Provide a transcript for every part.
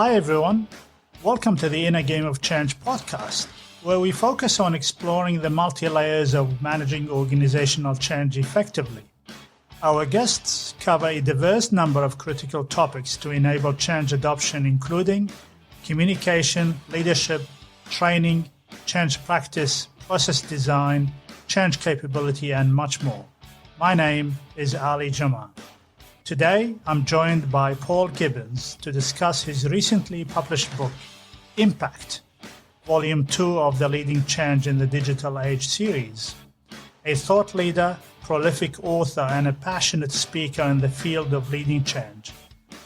Hi everyone, welcome to the Inner Game of Change podcast, where we focus on exploring the multi-layers of managing organizational change effectively. Our guests cover a diverse number of critical topics to enable change adoption, including communication, leadership, training, change practice, process design, change capability, and much more. My name is Ali Juma. Today, I'm joined by Paul Gibbons to discuss his recently published book, Impact, Volume 2 of the Leading Change in the Digital Age series. A thought leader, prolific author, and a passionate speaker in the field of leading change,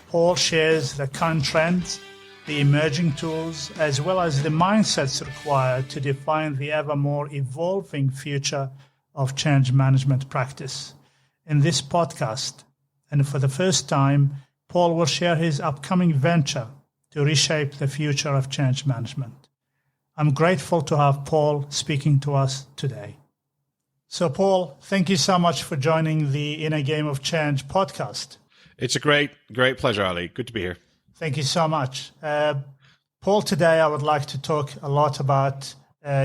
Paul shares the current trends, the emerging tools, as well as the mindsets required to define the ever more evolving future of change management practice. In this podcast, and for the first time, Paul will share his upcoming venture to reshape the future of change management. I'm grateful to have Paul speaking to us today. So, Paul, thank you so much for joining the Inner Game of Change podcast. It's a great pleasure, Ali. Good to be here. Thank you so much. Paul, today I would like to talk a lot about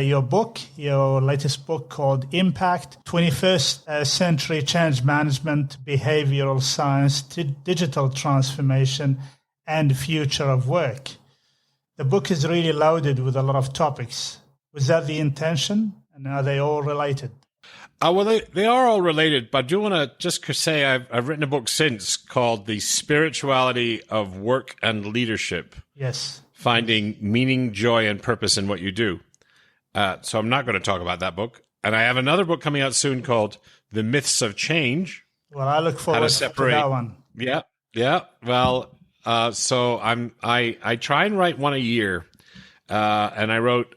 your book, your latest book called Impact, 21st Century Change Management, Behavioral Science, Digital Transformation, and Future of Work. The book is really loaded with a lot of topics. Was that the intention? And are they all related? Well, they are all related, but I do want to just say I've written a book since called The Spirituality of Work and Leadership. Yes. Finding meaning, joy, and purpose in what you do. So I'm not going to talk about that book. And I have another book coming out soon called The Myths of Change. Well, I look forward to that one. Yeah. Well, so I try and write one a year. And I wrote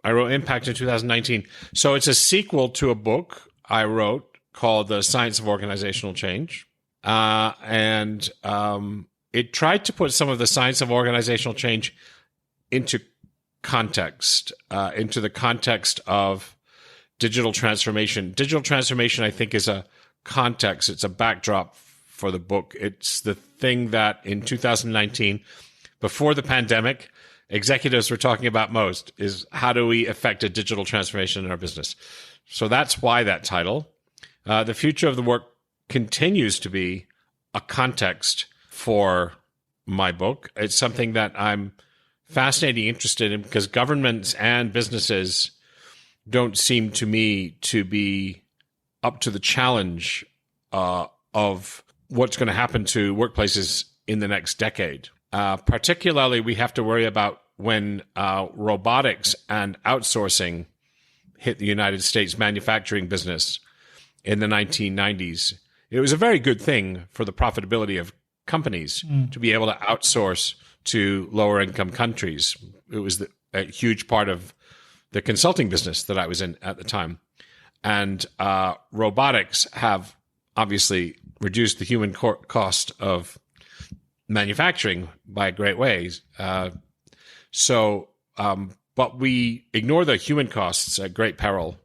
Impact in 2019. So it's a sequel to a book I wrote called The Science of Organizational Change. And it tried to put some of the science of organizational change into context, into the context of digital transformation. Digital transformation, I think, is a context. It's a backdrop for the book. It's the thing that in 2019, before the pandemic, executives were talking about most, is how do we effect a digital transformation in our business? So that's why that title. The future of the work continues to be a context for my book. It's something that I'm fascinating, interested in, because governments and businesses don't seem to me to be up to the challenge of what's going to happen to workplaces in the next decade. Particularly, we have to worry about when robotics and outsourcing hit the United States manufacturing business in the 1990s. It was a very good thing for the profitability of companies to be able to outsource to lower income countries. It was a huge part of the consulting business that I was in at the time. And robotics have obviously reduced the human cost of manufacturing by great ways. But we ignore the human costs at great peril.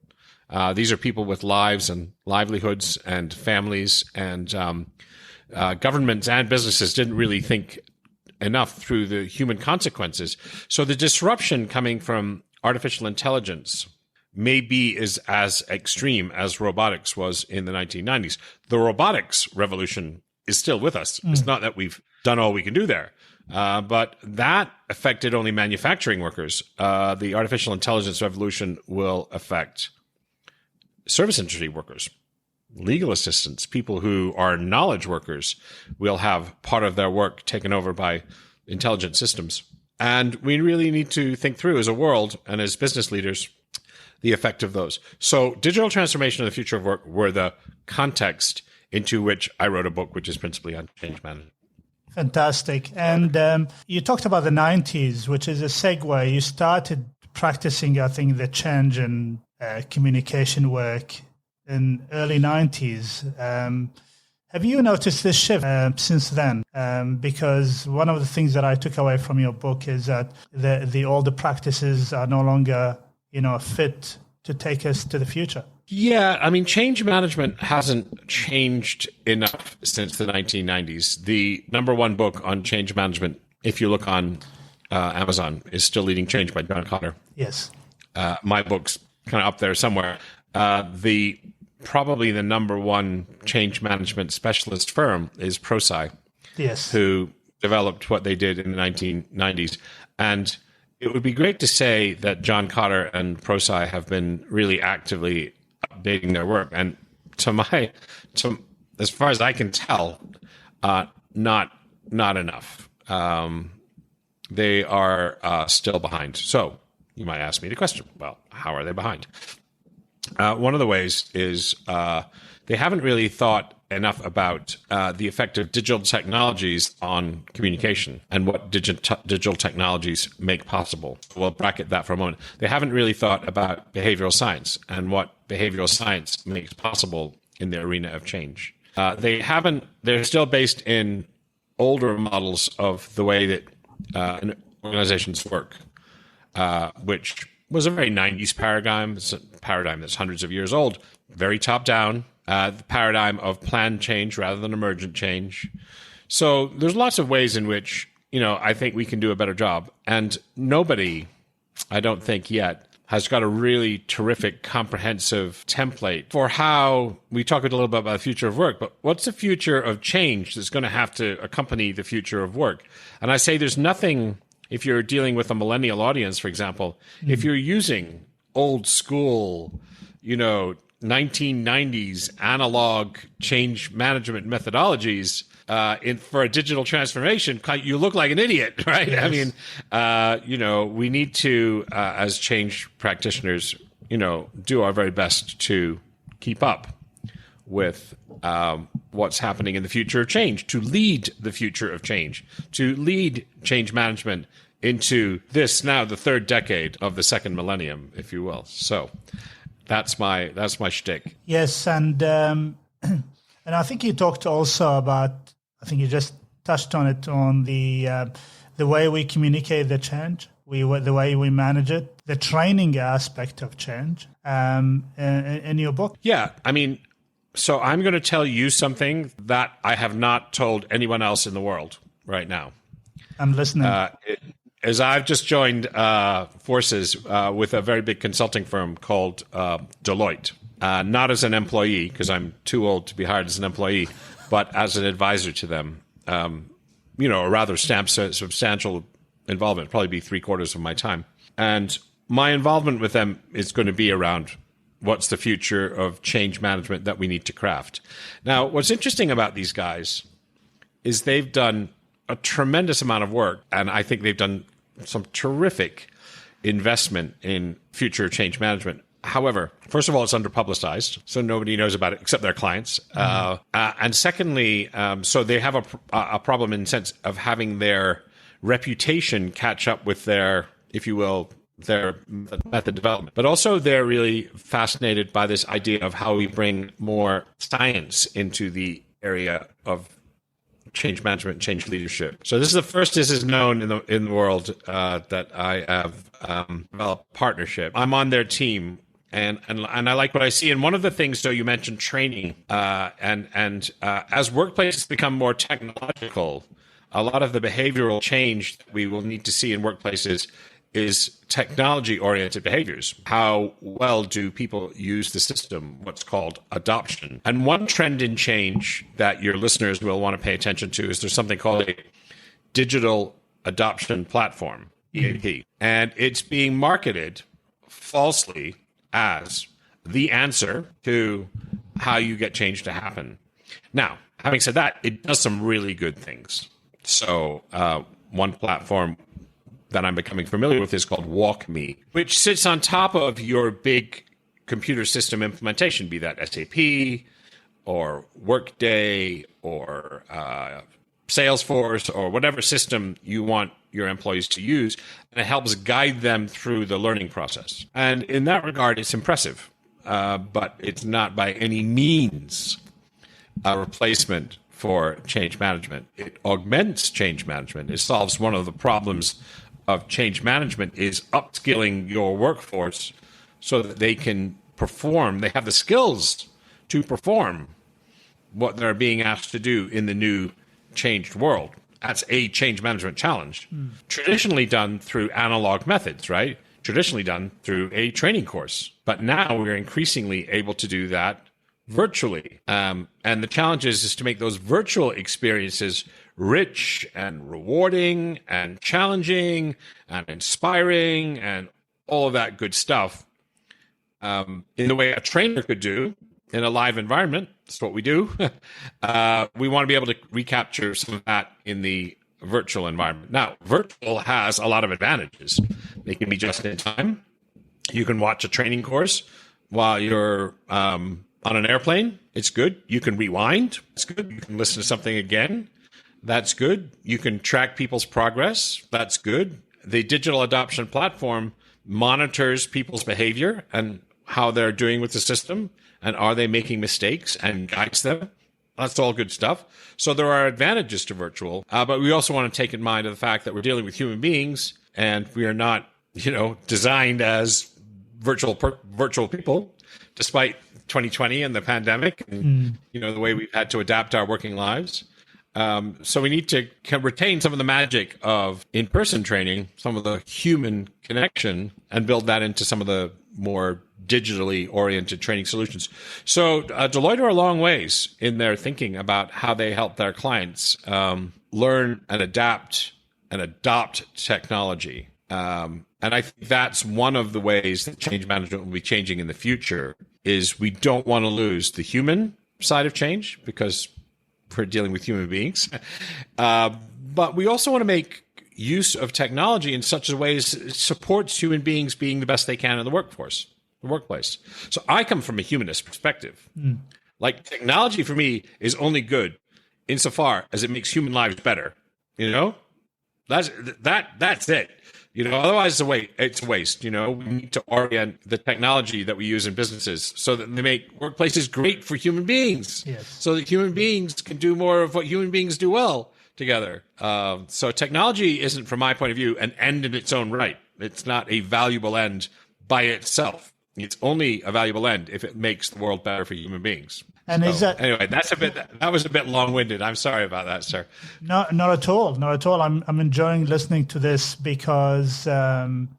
These are people with lives and livelihoods and families, and governments and businesses didn't really think enough through the human consequences. So the disruption coming from artificial intelligence may be as extreme as robotics was in the 1990s. The robotics revolution is still with us. It's not that we've done all we can do there. But that affected only manufacturing workers. The artificial intelligence revolution will affect service industry workers, legal assistants, people who are knowledge workers will have part of their work taken over by intelligent systems. And we really need to think through as a world and as business leaders the effect of those. So digital transformation and the future of work were the context into which I wrote a book, which is principally on change management. Fantastic. And you talked about the 90s, which is a segue. You started practicing, I think, the change in communication work in early 90s. Have you noticed this shift since then? Because one of the things that I took away from your book is that the older practices are no longer, fit to take us to the future. Yeah, I mean, change management hasn't changed enough since the 1990s. The number one book on change management, if you look on Amazon, is Still Leading Change by John Kotter. Yes. My book's kind of up there somewhere. Probably the number one change management specialist firm is ProSci, Yes. who developed what they did in the 1990s. And it would be great to say that John Kotter and ProSci have been really actively updating their work. And as far as I can tell, not enough. They are still behind. So you might ask me the question, well, how are they behind? One of the ways is they haven't really thought enough about the effect of digital technologies on communication and what digital technologies make possible. We'll bracket that for a moment. They haven't really thought about behavioral science and what behavioral science makes possible in the arena of change. They're still based in older models of the way that organizations work, which was a very 90s paradigm. It's a paradigm that's hundreds of years old, very top-down, the paradigm of planned change rather than emergent change. So there's lots of ways in which, I think we can do a better job. And nobody, I don't think yet, has got a really terrific, comprehensive template for how we talk a little bit about the future of work, but what's the future of change that's going to have to accompany the future of work? And I say there's nothing. If you're dealing with a millennial audience, for example, if you're using old school, 1990s analog change management methodologies for a digital transformation, you look like an idiot, right? Yes. I mean, we need to, as change practitioners, do our very best to keep up with what's happening in the future of change, to lead the future of change, to lead change management into this now the third decade of the second millennium, if you will. So that's my shtick. Yes, and I think you talked also about. I think you just touched on it on the way we communicate the change, the way we manage it, the training aspect of change in your book. Yeah, I mean. So I'm going to tell you something that I have not told anyone else in the world right now. I'm listening. As I've just joined forces with a very big consulting firm called Deloitte, not as an employee, because I'm too old to be hired as an employee, but as an advisor to them. A rather substantial involvement, probably be 3/4 of my time. And my involvement with them is going to be around what's the future of change management that we need to craft. Now, what's interesting about these guys is they've done a tremendous amount of work, and I think they've done some terrific investment in future change management. However, first of all, it's under-publicized, so nobody knows about it except their clients. Mm-hmm. And secondly, so they have a problem in the sense of having their reputation catch up with their, if you will, their method development. But also they're really fascinated by this idea of how we bring more science into the area of change management, change leadership. So this is the first this is known in the world that I have developed partnership. I'm on their team. And I like what I see. And one of the things, so you mentioned training, and as workplaces become more technological, a lot of the behavioral change that we will need to see in workplaces is technology-oriented behaviors. How well do people use the system, what's called adoption? And one trend in change that your listeners will want to pay attention to is there's something called a digital adoption platform, EAP. And it's being marketed falsely as the answer to how you get change to happen. Now, having said that, it does some really good things. So one platform that I'm becoming familiar with is called WalkMe, which sits on top of your big computer system implementation, be that SAP or Workday or Salesforce or whatever system you want your employees to use, and it helps guide them through the learning process. And in that regard, it's impressive, but it's not by any means a replacement for change management. It augments change management. It solves one of the problems of change management is upskilling your workforce so that they can perform. They have the skills to perform what they're being asked to do in the new changed world. That's a change management challenge. Traditionally done through analog methods, right? Traditionally done through a training course. But now we're increasingly able to do that virtually. And the challenge is to make those virtual experiences rich and rewarding and challenging and inspiring and all of that good stuff in the way a trainer could do in a live environment. That's what we do. We want to be able to recapture some of that in the virtual environment. Now, virtual has a lot of advantages. They can be just in time. You can watch a training course while you're on an airplane. It's good. You can rewind. It's good. You can listen to something again. That's good. You can track people's progress. That's good. The digital adoption platform monitors people's behavior and how they're doing with the system, and are they making mistakes, and guides them. That's all good stuff. So there are advantages to virtual, but we also want to take in mind of the fact that we're dealing with human beings, and we are not, designed as virtual people, despite 2020 and the pandemic, and the way we've had to adapt our working lives. So we need to retain some of the magic of in-person training, some of the human connection, and build that into some of the more digitally oriented training solutions. So Deloitte are a long ways in their thinking about how they help their clients learn and adapt and adopt technology. And I think that's one of the ways that change management will be changing in the future, is we don't want to lose the human side of change because we're dealing with human beings. But we also want to make use of technology in such a way as it supports human beings being the best they can in the workforce, the workplace. So I come from a humanist perspective. Like, technology for me is only good insofar as it makes human lives better. That's it. Otherwise it's a waste. We need to orient the technology that we use in businesses so that they make workplaces great for human beings. Yes. So that human beings can do more of what human beings do well together. So technology isn't, from my point of view, an end in its own right. It's not a valuable end by itself. It's only a valuable end if it makes the world better for human beings. And anyway, that was a bit long-winded. I'm sorry about that, sir. No, not at all. Not at all. I'm enjoying listening to this because there's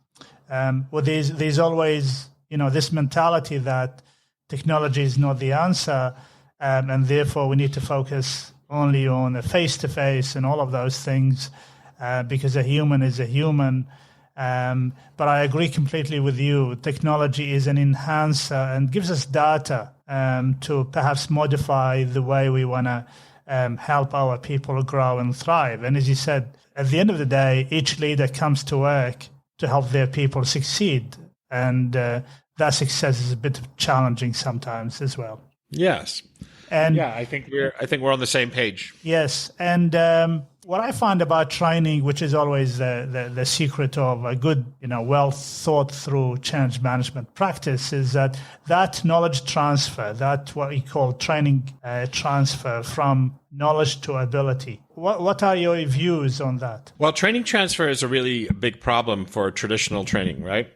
always, this mentality that technology is not the answer, and therefore we need to focus only on a face-to-face and all of those things because a human is a human. But I agree completely with you. Technology is an enhancer and gives us data to perhaps modify the way we want to help our people grow and thrive. And as you said, at the end of the day, each leader comes to work to help their people succeed. And that success is a bit challenging sometimes as well. Yes. And yeah, I think we're on the same page. Yes. And what I find about training, which is always the secret of a good, well thought through change management practice, is that knowledge transfer, that what we call training transfer from knowledge to ability. What are your views on that? Well, training transfer is a really big problem for traditional training, right?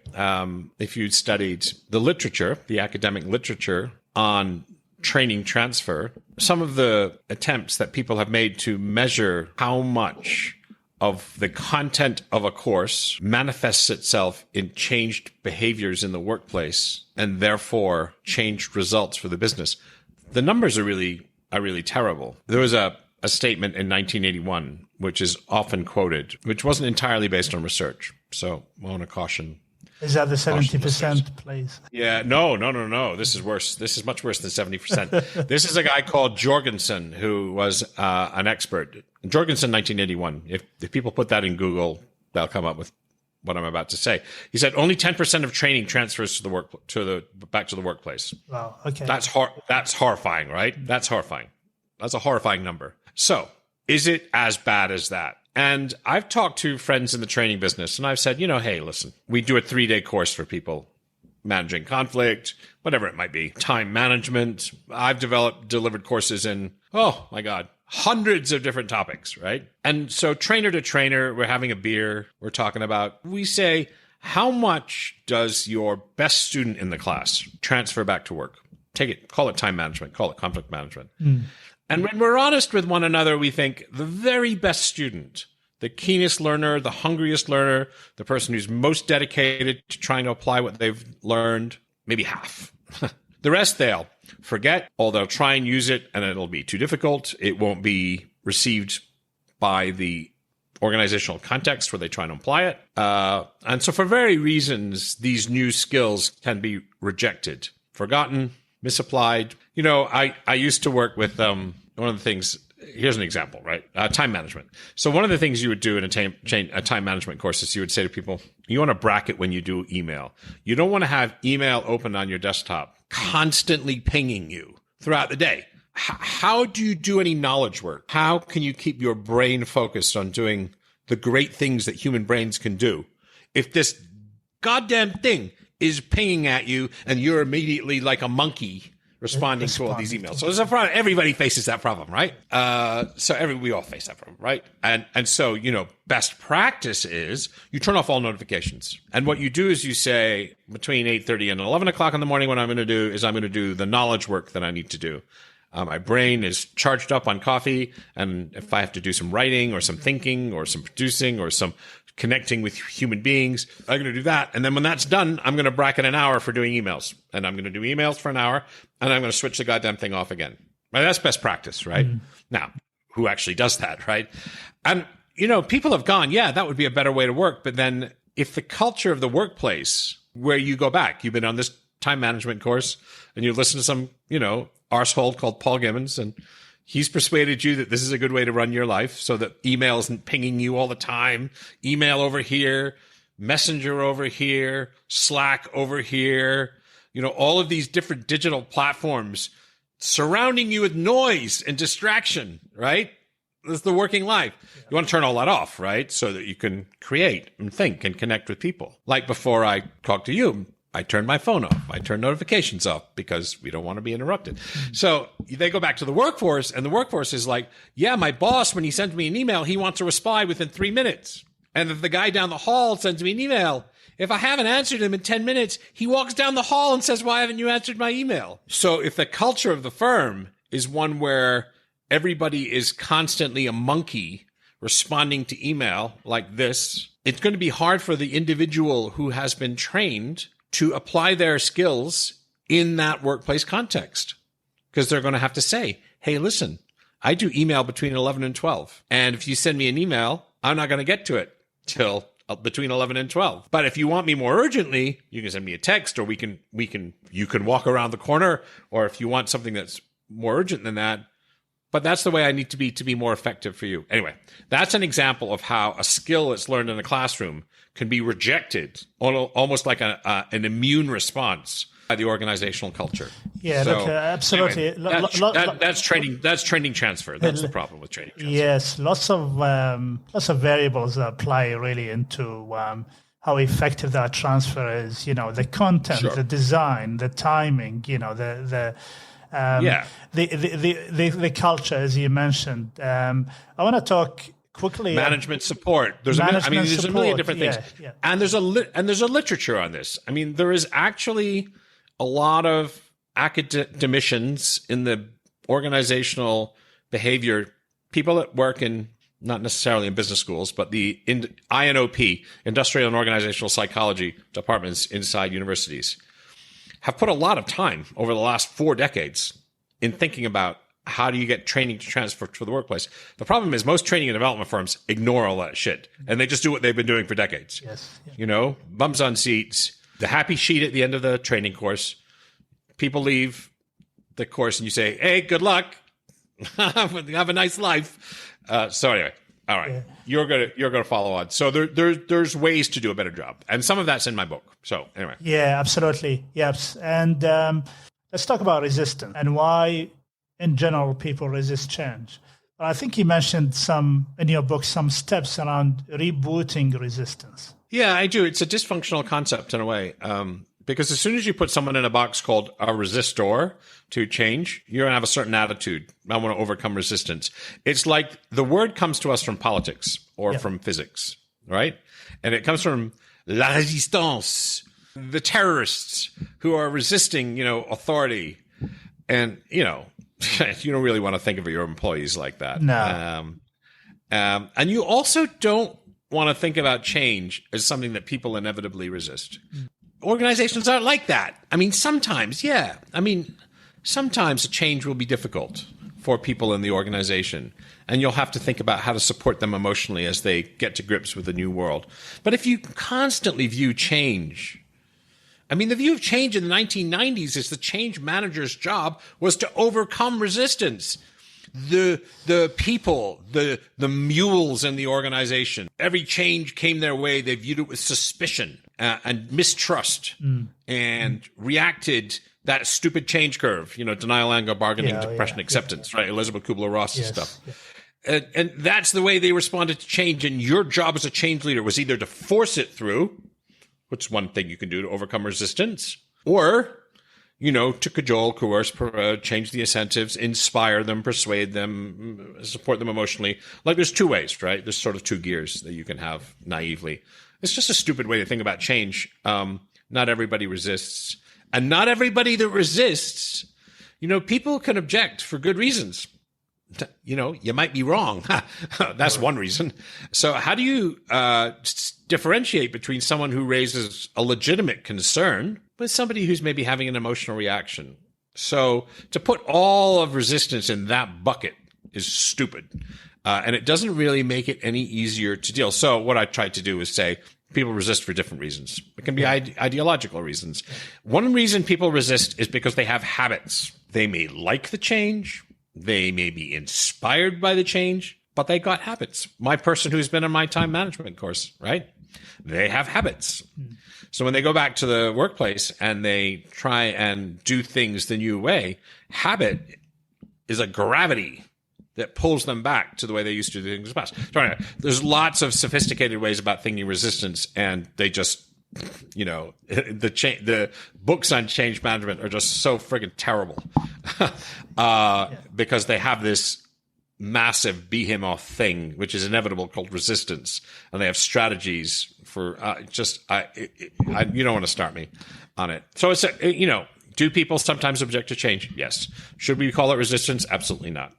If you studied the literature, the academic literature on training transfer, some of the attempts that people have made to measure how much of the content of a course manifests itself in changed behaviors in the workplace and therefore changed results for the business, the numbers are really terrible. There was a statement in 1981, which is often quoted, which wasn't entirely based on research. So I want to caution. Is that the 70%, please? Yeah, no. This is worse. This is much worse than 70%. This is a guy called Jorgensen, who was an expert. Jorgensen, 1981. If people put that in Google, they'll come up with what I'm about to say. He said only 10% of training transfers back to the workplace. Wow. Okay. That's horrifying, right? That's horrifying. That's a horrifying number. So, is it as bad as that? And I've talked to friends in the training business, and I've said, hey, listen, we do a 3-day course for people, managing conflict, whatever it might be, time management. I've delivered courses in, oh my God, hundreds of different topics, right? And so trainer to trainer, we're having a beer, we say, how much does your best student in the class transfer back to work? Take it, call it time management, call it conflict management. And when we're honest with one another, we think the very best student, the keenest learner, the hungriest learner, the person who's most dedicated to trying to apply what they've learned, maybe half. The rest they'll forget, or they'll try and use it and it'll be too difficult. It won't be received by the organizational context where they try and apply it. And so for very reasons, these new skills can be rejected, forgotten, misapplied. You know, I used to work with one of the things. Here's an example, right? Time management. So one of the things you would do in a time management course is you would say to people, you want to bracket when you do email. You don't want to have email open on your desktop constantly pinging you throughout the day. How do you do any knowledge work? How can you keep your brain focused on doing the great things that human brains can do if this goddamn thing is pinging at you and you're immediately like a monkey responding to all these emails? So there's a problem. Everybody faces that problem, right? We all face that problem, right? And so, you know, best practice is you turn off all notifications. And what you do is you say between 8:30 and 11 o'clock in the morning, what I'm going to do is I'm going to do the knowledge work that I need to do. My brain is charged up on coffee. And if I have to do some writing or some thinking or some producing or some connecting with human beings, I'm going to do that. And then when that's done, I'm going to bracket an hour for doing emails. And I'm going to do emails for an hour. And I'm going to switch the goddamn thing off again. Right? That's best practice, right? Now, who actually does that, right? And, you know, people have gone, yeah, that would be a better way to work. But then if the culture of the workplace where you go back, you've been on this time management course and you listen to some, you know, arsehole called Paul Gibbons, and he's persuaded you that this is a good way to run your life so that email isn't pinging you all the time. Email over here, Messenger over here, Slack over here, you know, all of these different digital platforms surrounding you with noise and distraction, right? That's the working life. You want to turn all that off, right? So that you can create and think and connect with people. Like before I talk to you, I turn my phone off. I turn notifications off because we don't want to be interrupted. So they go back to the workforce, and the workforce is like, yeah, my boss, when he sends me an email, he wants a reply within 3 minutes. And if the guy down the hall sends me an email, if I haven't answered him in 10 minutes, he walks down the hall and says, why haven't you answered my email? So if the culture of the firm is one where everybody is constantly a monkey responding to email like this, it's going to be hard for the individual who has been trained to apply their skills in that workplace context, because they're going to have to say, hey, listen, I do email between 11 and 12. And if you send me an email, I'm not going to get to it till between 11 and 12. But if you want me more urgently, you can send me a text, or you can walk around the corner, or if you want something that's more urgent than that. But that's the way I need to be more effective for you. Anyway, that's an example of how a skill that's learned in a classroom can be rejected, almost like an immune response by the organizational culture. Yeah, so, look, absolutely. Anyway, that's training transfer. That's the problem with training transfer. Yes, lots of variables that play really into how effective that transfer is. You know, the content, the design, the timing. You know, the culture, as you mentioned. I want to talk quickly. Management support. There's a million different things. Yeah. And there's a literature on this. I mean, there is actually a lot of academicians in the organizational behavior, people that work in, not necessarily in business schools, but the INOP, Industrial and Organizational Psychology departments inside universities, have put a lot of time over the last 4 decades in thinking about how do you get training to transfer to the workplace. The problem is most training and development firms ignore all that shit, and they just do what they've been doing for decades. Yes. Yeah. You know, bums on seats, the happy sheet at the end of the training course. People leave the course and you say, hey, good luck. Have a nice life. So anyway, all right. Yeah. You're gonna follow on. So there's ways to do a better job. And some of that's in my book. So anyway. Yeah, absolutely. Yes. And let's talk about resistance and why in general people resist change. I think you mentioned in your book some steps around rebooting resistance. Yeah, I do. It's a dysfunctional concept in a way. Because as soon as you put someone in a box called a resistor to change, you're going to have a certain attitude. I want to overcome resistance. It's like the word comes to us from politics or from physics, right? And it comes from la résistance, the terrorists who are resisting, authority. And, you don't really want to think of your employees like that. No. And you also don't want to think about change as something that people inevitably resist. Organizations aren't like that. I mean, sometimes, yeah. I mean, sometimes a change will be difficult for people in the organization, and you'll have to think about how to support them emotionally as they get to grips with the new world. But if you constantly view change, I mean, the view of change in the 1990s is the change manager's job was to overcome resistance. The people, the mules in the organization, every change came their way. They viewed it with suspicion and mistrust and reacted that stupid change curve, denial, anger, bargaining, depression, acceptance, right? Elizabeth Kubler-Ross stuff. And that's the way they responded to change. And your job as a change leader was either to force it through, which is one thing you can do to overcome resistance, or to cajole, coerce, change the incentives, inspire them, persuade them, support them emotionally. Like there's two ways, right? There's sort of two gears that you can have naively. It's just a stupid way to think about change. Not everybody resists. And not everybody that resists, people can object for good reasons. You might be wrong. That's one reason. So how do you differentiate between someone who raises a legitimate concern with somebody who's maybe having an emotional reaction? So to put all of resistance in that bucket is stupid. And it doesn't really make it any easier to deal. So what I tried to do is say people resist for different reasons. It can be ideological reasons. One reason people resist is because they have habits. They may like the change. They may be inspired by the change, but they got habits. My person who's been in my time management course, right? They have habits. So when they go back to the workplace and they try and do things the new way, habit is a gravity that pulls them back to the way they used to do things in the past. So anyway, there's lots of sophisticated ways about thinking resistance, and they just, the books on change management are just so friggin' terrible because they have this massive behemoth thing, which is inevitable, called resistance, and they have strategies for you don't want to start me on it. So it's do people sometimes object to change? Yes. Should we call it resistance? Absolutely not.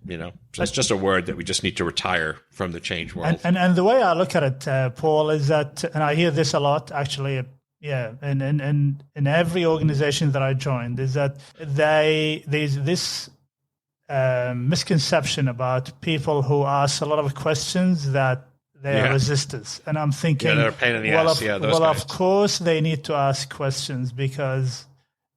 So it's just a word that we just need to retire from the change world. And the way I look at it, Paul, is that, and I hear this a lot actually, in every organization that I joined, is that there's this misconception about people who ask a lot of questions that they are resistors. And I'm thinking, they're a pain in the ass. Of course they need to ask questions, because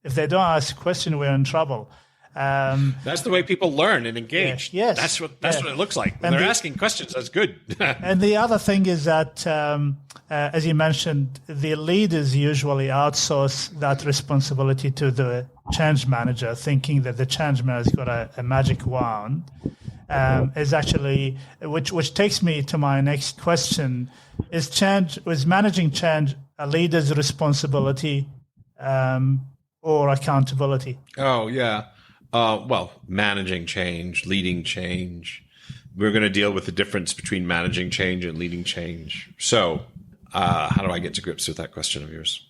if they don't ask questions, we're in trouble. That's the way people learn and engage. Yes, that's what it looks like. When they're asking questions, that's good. And the other thing is that, as you mentioned, the leaders usually outsource that responsibility to the change manager, thinking that the change manager's got a magic wand. Is actually, which takes me to my next question: is managing change a leader's responsibility or accountability? Oh yeah. Well, managing change, leading change. We're going to deal with the difference between managing change and leading change. So, how do I get to grips with that question of yours?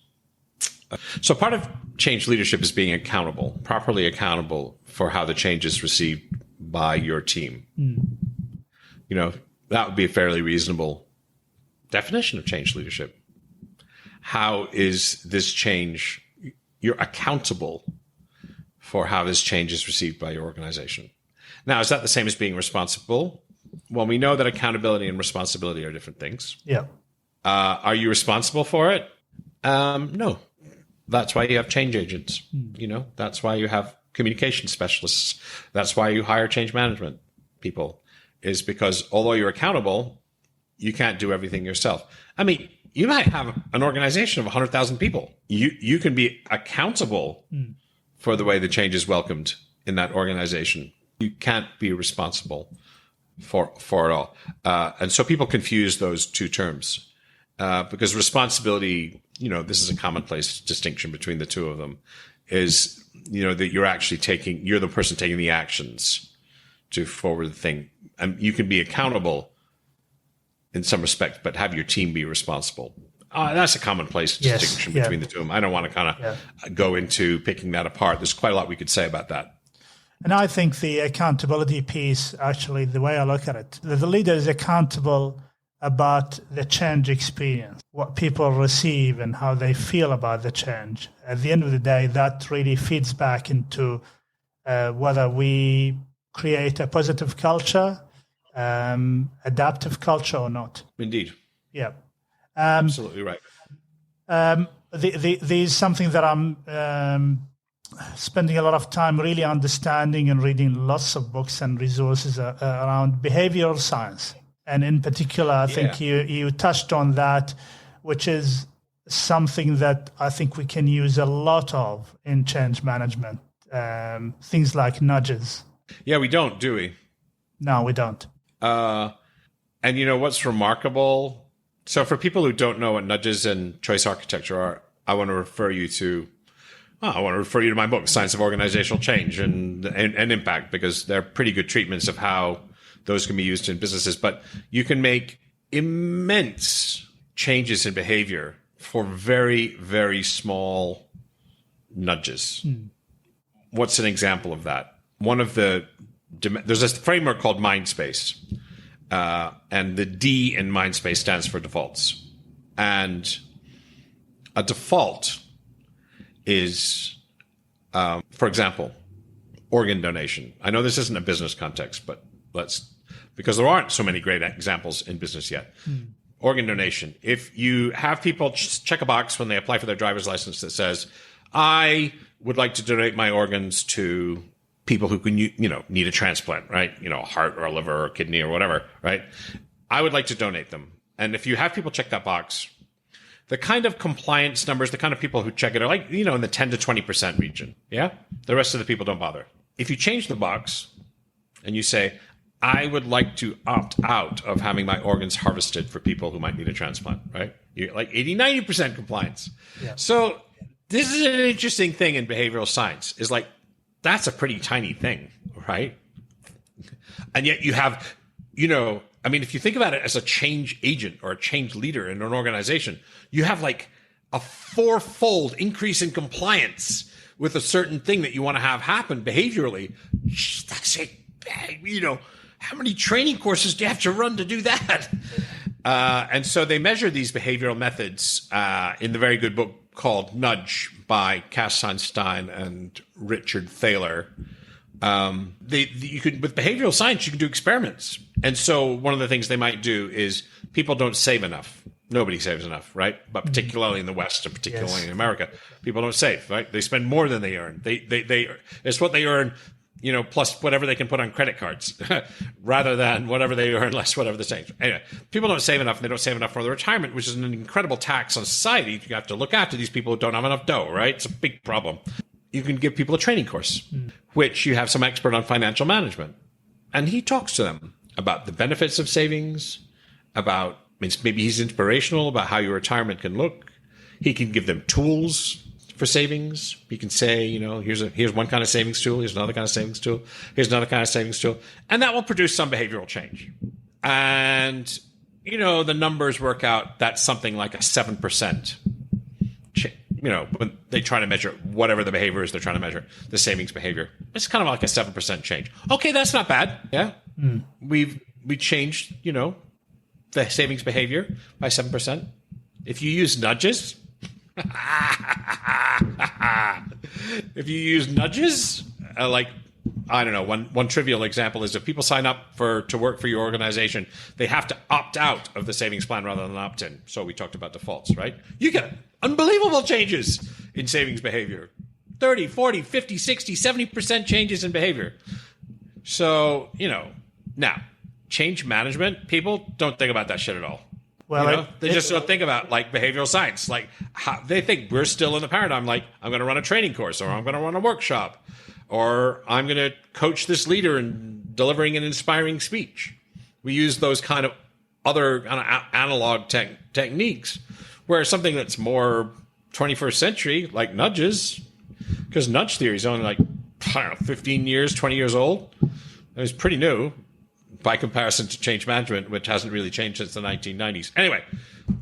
So part of change leadership is being accountable, properly accountable for how the change is received by your team. That would be a fairly reasonable definition of change leadership. How is this change? You're accountable for how this change is received by your organization. Now, is that the same as being responsible? Well, we know that accountability and responsibility are different things. Yeah. Are you responsible for it? No. That's why you have change agents. That's why you have communication specialists. That's why you hire change management people, is because although you're accountable, you can't do everything yourself. I mean, you might have an organization of 100,000 people. You can be accountable for the way the change is welcomed in that organization. You can't be responsible for it all. And so people confuse those two terms because responsibility, this is a commonplace distinction between the two of them, is, that you're the person taking the actions to forward the thing. And you can be accountable in some respect, but have your team be responsible. That's a commonplace distinction between the two of them. I don't want to kind of go into picking that apart. There's quite a lot we could say about that. And I think the accountability piece, actually, the way I look at it, the leader is accountable about the change experience, what people receive and how they feel about the change. At the end of the day, that really feeds back into whether we create a positive culture, adaptive culture or not. Indeed. Yeah. Absolutely right. There's something that I'm spending a lot of time really understanding and reading lots of books and resources around behavioral science. And in particular, I think you touched on that, which is something that I think we can use a lot of in change management. Things like nudges. Yeah, we don't, do we? No, we don't. And you know what's remarkable? So for people who don't know what nudges and choice architecture are, I want to refer you to my book, Science of Organizational Change and Impact, because they're pretty good treatments of how those can be used in businesses. But you can make immense changes in behavior for very, very small nudges. What's an example of that? There's a framework called MindSpace, and the D in MindSpace stands for defaults. And a default is, for example, organ donation. I know this isn't a business context, but because there aren't so many great examples in business yet. Organ donation. If you have people check a box when they apply for their driver's license that says, I would like to donate my organs to people who can, need a transplant, right? A heart or a liver or a kidney or whatever, right? I would like to donate them. And if you have people check that box, the kind of compliance numbers, the kind of people who check it are like, in the 10 to 20% region. Yeah. The rest of the people don't bother. If you change the box and you say, I would like to opt out of having my organs harvested for people who might need a transplant, right? You're like 80, 90% compliance. Yeah. So this is an interesting thing in behavioral science, is like, that's a pretty tiny thing, right? And yet you have, if you think about it as a change agent or a change leader in an organization, you have like a 4-fold increase in compliance with a certain thing that you want to have happen behaviorally. That's it. How many training courses do you have to run to do that? And so they measure these behavioral methods in the very good book called Nudge by Cass Sunstein and Richard Thaler. With behavioral science, you can do experiments. And so one of the things they might do is people don't save enough. Nobody saves enough, right? But particularly in the West and particularly in America, people don't save, right? They spend more than they earn. It's what they earn, plus whatever they can put on credit cards rather than whatever they earn less whatever the same. Anyway, people don't save enough, and they don't save enough for their retirement, which is an incredible tax on society. You have to look after these people who don't have enough dough, right? It's a big problem. You can give people a training course, which you have some expert on financial management. And he talks to them about the benefits of savings, maybe he's inspirational about how your retirement can look. He can give them tools for savings. He can say, here's one kind of savings tool, here's another kind of savings tool, here's another kind of savings tool. And that will produce some behavioral change. And, the numbers work out, that's something like a 7%. When they try to measure whatever the behavior is they're trying to measure, the savings behavior, it's kind of like a 7% change. Okay, that's not bad. Yeah. We changed, the savings behavior by 7%. If you use nudges, I don't know, one trivial example is if people sign up to work for your organization, they have to opt out of the savings plan rather than opt in. So we talked about defaults, right? You get unbelievable changes in savings behavior. 30, 40, 50, 60, 70% changes in behavior. So, now, change management, people don't think about that shit at all. Well, they just don't think about like behavioral science. Like they think we're still in the paradigm. Like I'm going to run a training course, or I'm going to run a workshop, or I'm going to coach this leader in delivering an inspiring speech. We use those kind of other kind of analog techniques, where something that's more 21st century, like nudges, because nudge theory is only like 15 years, 20 years old. It was pretty new by comparison to change management, which hasn't really changed since the 1990s. Anyway,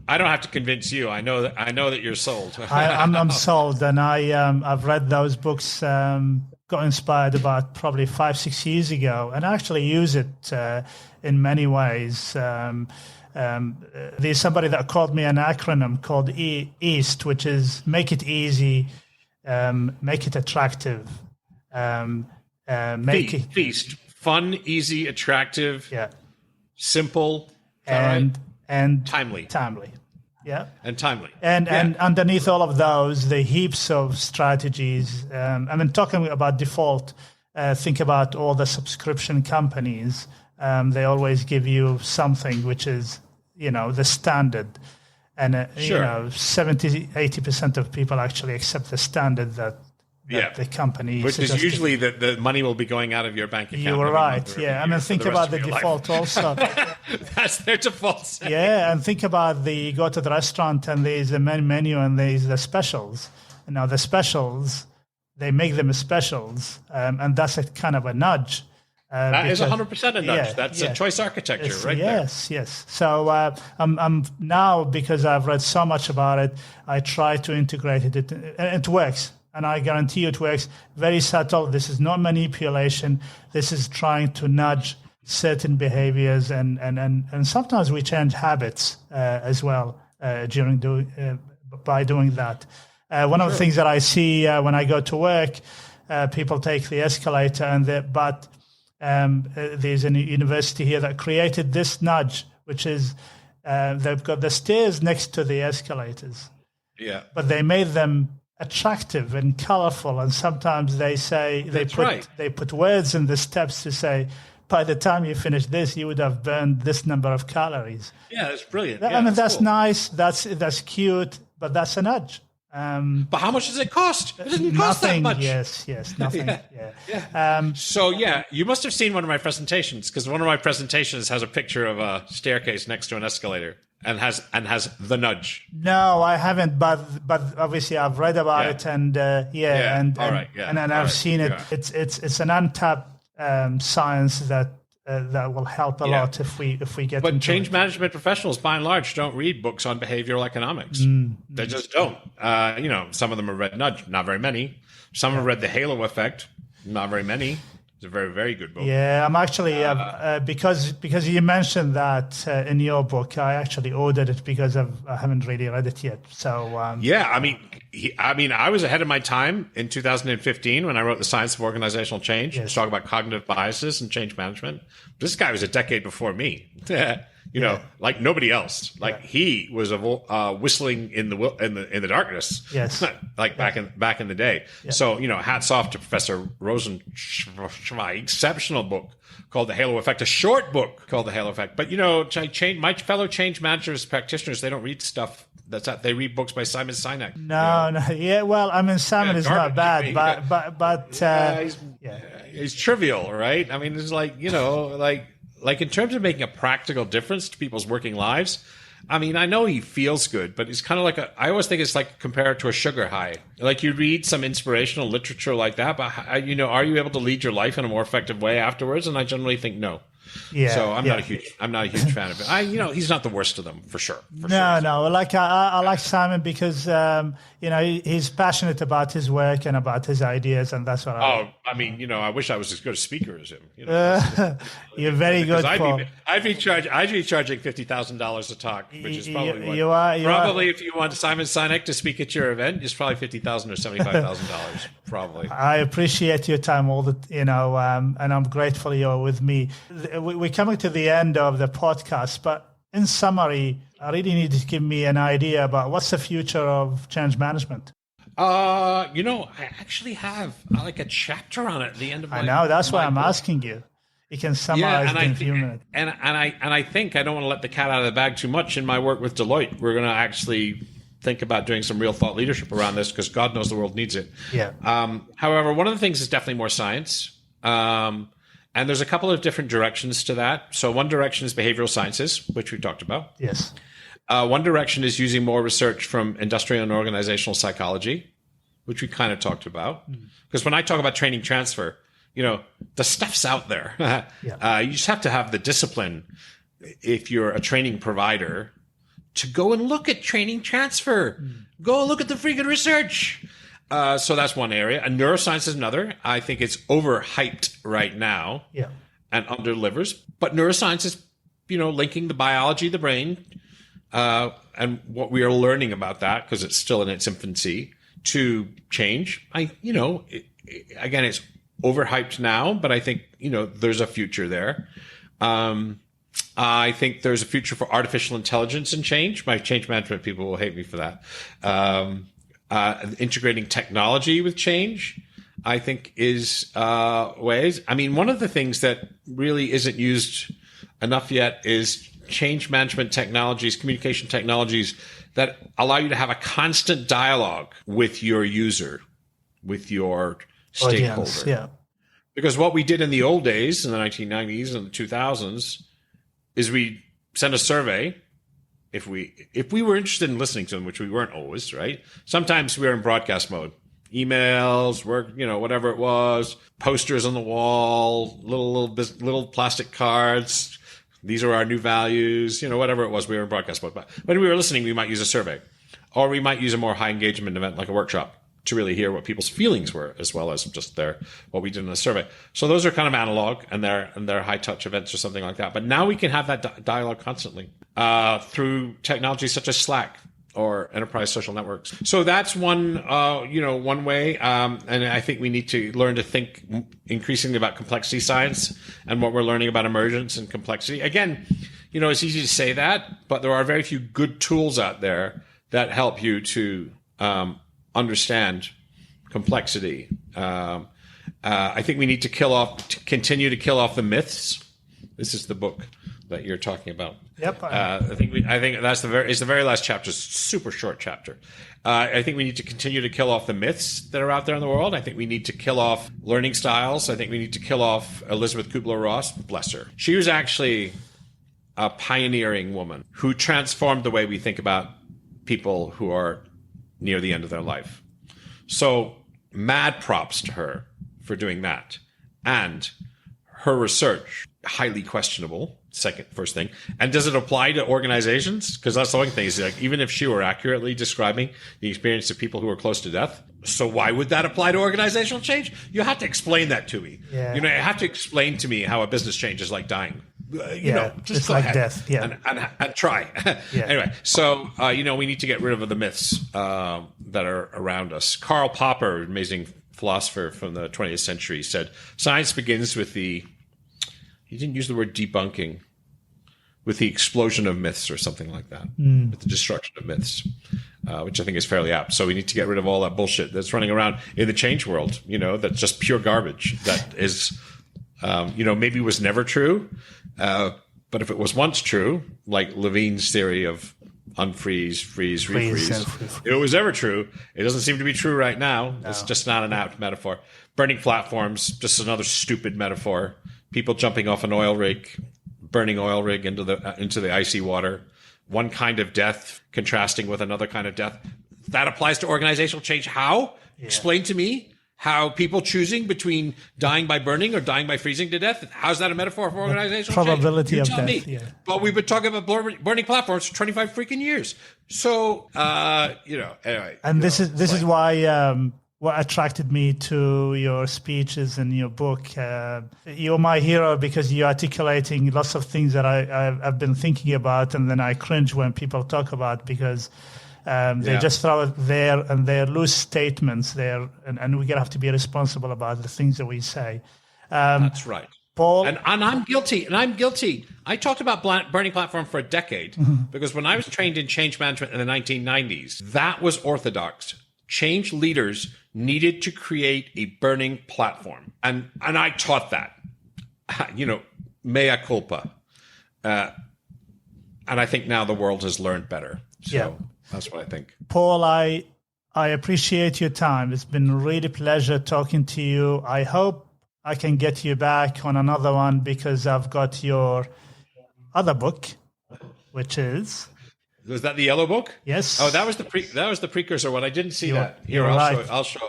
I don't have to convince you. I know that you're sold. I'm sold, and I've read those books. Got inspired about probably 5-6 years ago, and I actually use it in many ways. There's somebody that called me an acronym called EAST, which is make it easy, make it attractive, make it Feast. Fun, easy, attractive, simple, and timely. Yeah, and timely. And underneath all of those, the heaps of strategies. Talking about default, think about all the subscription companies. They always give you something which is, the standard. And, 70-80% of people actually accept the standard that the company which is usually that the money will be going out of your bank account. You were right. Think about the default also. That's their default. Yeah, and think about you go to the restaurant and there's a menu and there's the specials. Now the specials, they make them specials, and that's a kind of a nudge. That is 100% a nudge. That's a choice architecture right there. Yes. So I'm now, because I've read so much about it, I try to integrate it. It works. And I guarantee you it works. Very subtle. This is not manipulation. This is trying to nudge certain behaviors, and sometimes we change habits as well by doing that. One of the things that I see when I go to work, people take the escalator, but there's a university here that created this nudge, which is they've got the stairs next to the escalators. Yeah. But they made them attractive and colorful, and sometimes they put words in the steps to say, by the time you finish this, you would have burned this number of calories. Yeah, that's brilliant. That's cool. Nice. That's cute, but that's a nudge. But how much does it cost? It doesn't cost nothing, that much. Yes, nothing. So you must have seen one of my presentations, because one of my presentations has a picture of a staircase next to an escalator. And has the nudge. No, I haven't, but obviously I've read about it, and I've seen it. Yeah. It's an untapped science that will help a lot if we get. But change management professionals, by and large, don't read books on behavioral economics. They just don't. Some of them have read Nudge, not very many. Some have read The Halo Effect, not very many. It's a very, very good book. Yeah, I'm actually because you mentioned that in your book, I actually ordered it because I haven't really read it yet. So I was ahead of my time in 2015 when I wrote The Science of Organizational Change. Yes. Talk about cognitive biases and change management. This guy was a decade before me. Like nobody else. Like he was whistling in the darkness. Yes, back in the day. Yeah. So hats off to Professor Rosenschweig. Exceptional book called The Halo Effect. A short book called The Halo Effect. But my fellow change managers, practitioners, they don't read stuff. They read books by Simon Sinek. No. Yeah. Well, Simon is not bad, but he's trivial, right? It's like in terms of making a practical difference to people's working lives, I know he feels good, but it's kind of like I always think it's like compared to a sugar high. Like you read some inspirational literature like that, but are you able to lead your life in a more effective way afterwards? And I generally think no. Yeah. So I'm not a huge fan of it. He's not the worst of them for sure. No. Like I like Simon because he's passionate about his work and about his ideas, and that's what I like. I wish I was as good a speaker as him. You're very good. I'd be charging $50,000 a talk, which is probably probably if you want Simon Sinek to speak at your event, it's probably $50,000 or $75,000 probably. I appreciate your time and I'm grateful you're with me. We're coming to the end of the podcast, but in summary, I really need to give me an idea about what's the future of change management. I actually have like a chapter on it at the end of my. I know that's why I'm asking you. You can summarize it in a few minutes. And I think I don't want to let the cat out of the bag too much. In my work with Deloitte, we're going to actually think about doing some real thought leadership around this because God knows the world needs it. Yeah. However, one of the things is definitely more science. And there's a couple of different directions to that. So one direction is behavioral sciences, which we talked about. Yes. One direction is using more research from industrial and organizational psychology, which we kind of talked about. Because when I talk about training transfer, the stuff's out there. You just have to have the discipline if you're a training provider to go and look at training transfer. Go and look at the freaking research. So that's one area. And neuroscience is another. I think it's overhyped right now and underdelivers. But neuroscience is, linking the biology of the brain and what we are learning about that, because it's still in its infancy, to change. Again, it's overhyped now, but I think, there's a future there. I think there's a future for artificial intelligence and change. My change management people will hate me for that. Integrating technology with change, I think, is ways. I mean, one of the things that really isn't used enough yet is change management technologies, communication technologies that allow you to have a constant dialogue with your user, with your stakeholder. Audience, yeah. Because what we did in the old days, in the 1990s and the 2000s, is we sent a survey. If we were interested in listening to them, which we weren't always, right? Sometimes we were in broadcast mode. Emails, work, whatever it was, posters on the wall, little plastic cards. These are our new values, whatever it was, we were in broadcast mode. But when we were listening, we might use a survey, or we might use a more high engagement event like a workshop to really hear what people's feelings were, as well as just what we did in the survey. So those are kind of analog, and they're high touch events or something like that. But now we can have that dialogue constantly through technologies such as Slack or enterprise social networks. So that's one way. And I think we need to learn to think increasingly about complexity science and what we're learning about emergence and complexity. Again, it's easy to say that, but there are very few good tools out there that help you to understand complexity. I think we need to continue to kill off the myths. This is the book that you're talking about. Yep. I think that's the very last chapter. Super short chapter. I think we need to continue to kill off the myths that are out there in the world. I think we need to kill off learning styles. I think we need to kill off Elizabeth Kubler-Ross. Bless her. She was actually a pioneering woman who transformed the way we think about people who are near the end of their life. So mad props to her for doing that. And her research, highly questionable, first thing. And does it apply to organizations? Because that's the one thing, is like, even if she were accurately describing the experience of people who are close to death, so why would that apply to organizational change? You have to explain that to me. Yeah. You have to explain to me how a business change is like dying. Just it's go like ahead death. Yeah. And try. Yeah. Anyway, so, we need to get rid of the myths that are around us. Karl Popper, amazing philosopher from the 20th century, said, science begins with he didn't use the word debunking, with the explosion of myths or something like that, with the destruction of myths, which I think is fairly apt. So we need to get rid of all that bullshit that's running around in the change world, that's just pure garbage. That is, maybe was never true. But if it was once true, like Levine's theory of unfreeze, freeze, refreeze, if it was ever true, it doesn't seem to be true right now. No. It's just not an apt metaphor. Burning platforms, just another stupid metaphor. People jumping off an oil rig, burning oil rig into the icy water. One kind of death contrasting with another kind of death. That applies to organizational change. How? Yeah. Explain to me how people choosing between dying by burning or dying by freezing to death. How's that a metaphor for organizational probability change? of death. Yeah. But we've been talking about burning platforms for 25 freaking years. So, anyway. And this is why what attracted me to your speeches and your book. You're my hero because you're articulating lots of things that I've been thinking about, and then I cringe when people talk about, because they just throw it there, and they're loose statements there, and we're going to have to be responsible about the things that we say. That's right. Paul? And I'm guilty. I talked about burning platform for a decade because when I was trained in change management in the 1990s, that was orthodox. Change leaders needed to create a burning platform. And I taught that, mea culpa. And I think now the world has learned better. So that's what I think. Paul, I appreciate your time. It's been really pleasure talking to you. I hope I can get you back on another one, because I've got your other book, which is... Was that the yellow book? Yes. Oh, that was the precursor one. I didn't see that. Here, I'll show.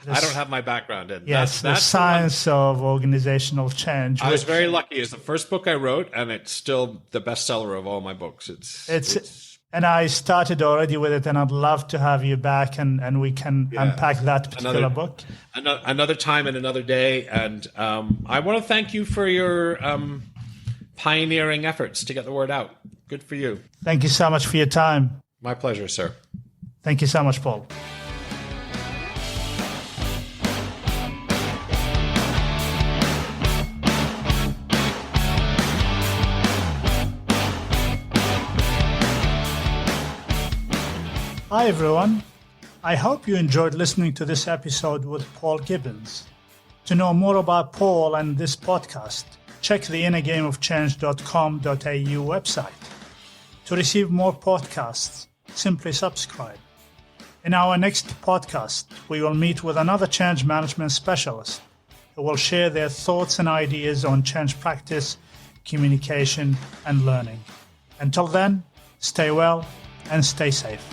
I don't have my background in. Yes, that's the science of organizational change. I was very lucky. It's the first book I wrote, and it's still the bestseller of all my books. It's And I started already with it, and I'd love to have you back and we can unpack that particular book. Another time and another day. And I want to thank you for your pioneering efforts to get the word out. Good for you. Thank you so much for your time. My pleasure, sir. Thank you so much, Paul. Hi everyone, I hope you enjoyed listening to this episode with Paul Gibbons. To know more about Paul and this podcast, check the innergameofchange.com.au website. To receive more podcasts, simply subscribe. In our next podcast, we will meet with another change management specialist who will share their thoughts and ideas on change practice, communication, and learning. Until then, stay well and stay safe.